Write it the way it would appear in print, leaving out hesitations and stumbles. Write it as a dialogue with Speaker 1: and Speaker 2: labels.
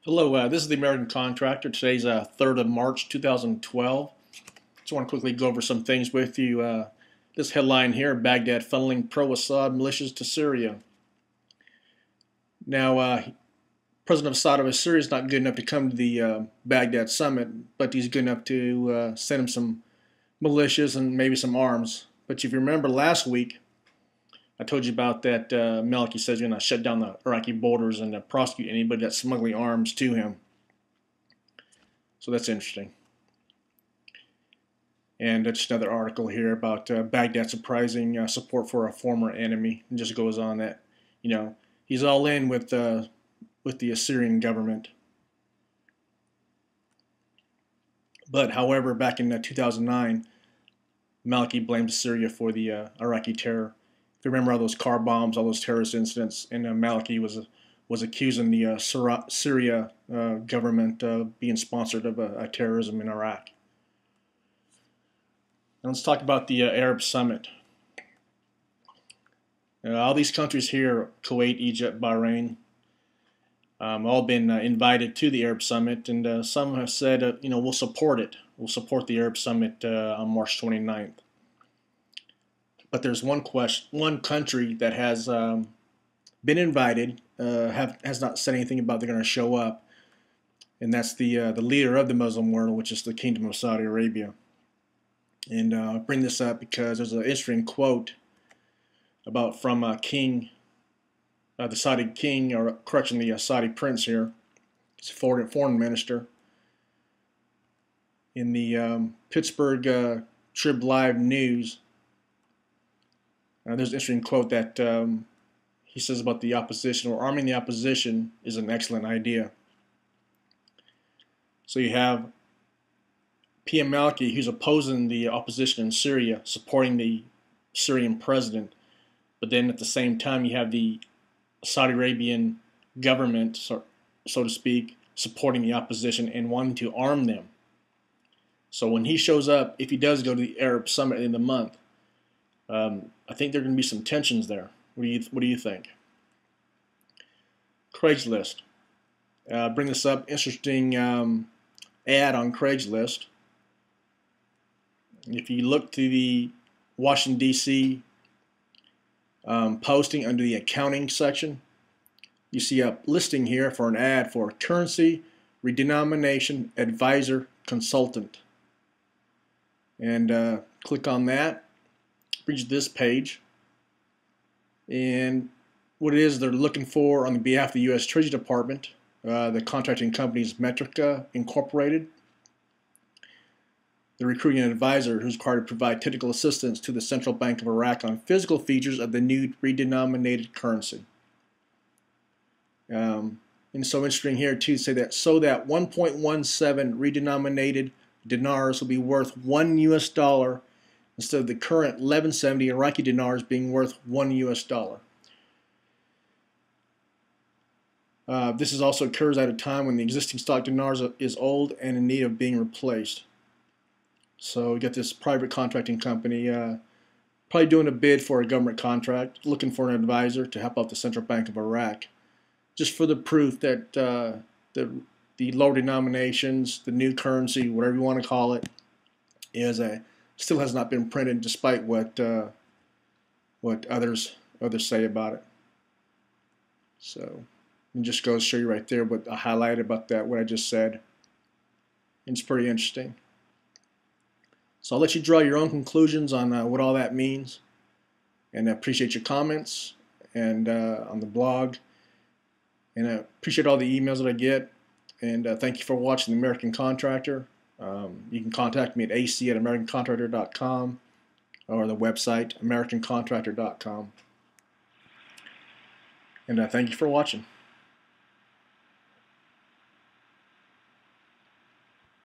Speaker 1: Hello, this is the American Contractor. Today's 3rd of March 2012. Just want to quickly go over some things with you. This headline here, Baghdad funneling pro-Assad militias to Syria. Now, President Assad of Syria is not good enough to come to the Baghdad summit, but he's good enough to send him some militias and maybe some arms. But if you remember last week, I told you about that Maliki says he's going to shut down the Iraqi borders and prosecute anybody that's smuggling arms to him. So that's interesting. And just another article here about Baghdad surprising support for a former enemy. And just goes on that, he's all in with the Assyrian government. But however, back in 2009, Maliki blamed Syria for the Iraqi terror. If you remember all those car bombs, all those terrorist incidents, and Maliki was accusing the Syria government of being sponsored of terrorism in Iraq. Now let's talk about the Arab Summit. All these countries here, Kuwait, Egypt, Bahrain, all been invited to the Arab Summit, and some have said, we'll support it. We'll support the Arab Summit on March 29th. But there's one country that has been invited, has not said anything about they're going to show up, and that's the leader of the Muslim world, which is the Kingdom of Saudi Arabia. And I'll bring this up because there's an interesting quote from the Saudi king, or correction, the Saudi prince here. He's a foreign minister. In the Pittsburgh Trib Live News, there's an interesting quote that he says about the opposition, or arming the opposition is an excellent idea. So you have PM Maliki, who's opposing the opposition in Syria, supporting the Syrian president, but then at the same time you have the Saudi Arabian government, so to speak, supporting the opposition and wanting to arm them. So when he shows up, if he does go to the Arab Summit in the month, I think there are going to be some tensions there. What do you think? Craigslist. Bring this up. Interesting ad on Craigslist. If you look to the Washington, D.C. Posting under the accounting section, you see a listing here for an ad for currency redenomination advisor consultant. And click on that. Brings you this page, and what it is they're looking for on the behalf of the U.S. Treasury Department, the contracting company is Metrica Incorporated. They're recruiting an advisor who's required to provide technical assistance to the Central Bank of Iraq on physical features of the new redenominated currency. And so interesting here too, say that so that 1.17 redenominated dinars will be worth $1 US instead of the current 1170 Iraqi dinars being worth $1 US. This also occurs at a time when the existing stock dinars is old and in need of being replaced. So you got this private contracting company probably doing a bid for a government contract, looking for an advisor to help out the Central Bank of Iraq, just for the proof that the lower denominations, the new currency, whatever you want to call it, still has not been printed, despite what others say about it. So it just goes to show you right there what I highlighted about that, what I just said. It's pretty interesting. So I'll let you draw your own conclusions on what all that means, and I appreciate your comments and on the blog, and I appreciate all the emails that I get, and thank you for watching The American Contractor. You can contact me at ac@americancontractor.com or the website americancontractor.com. And thank you for watching.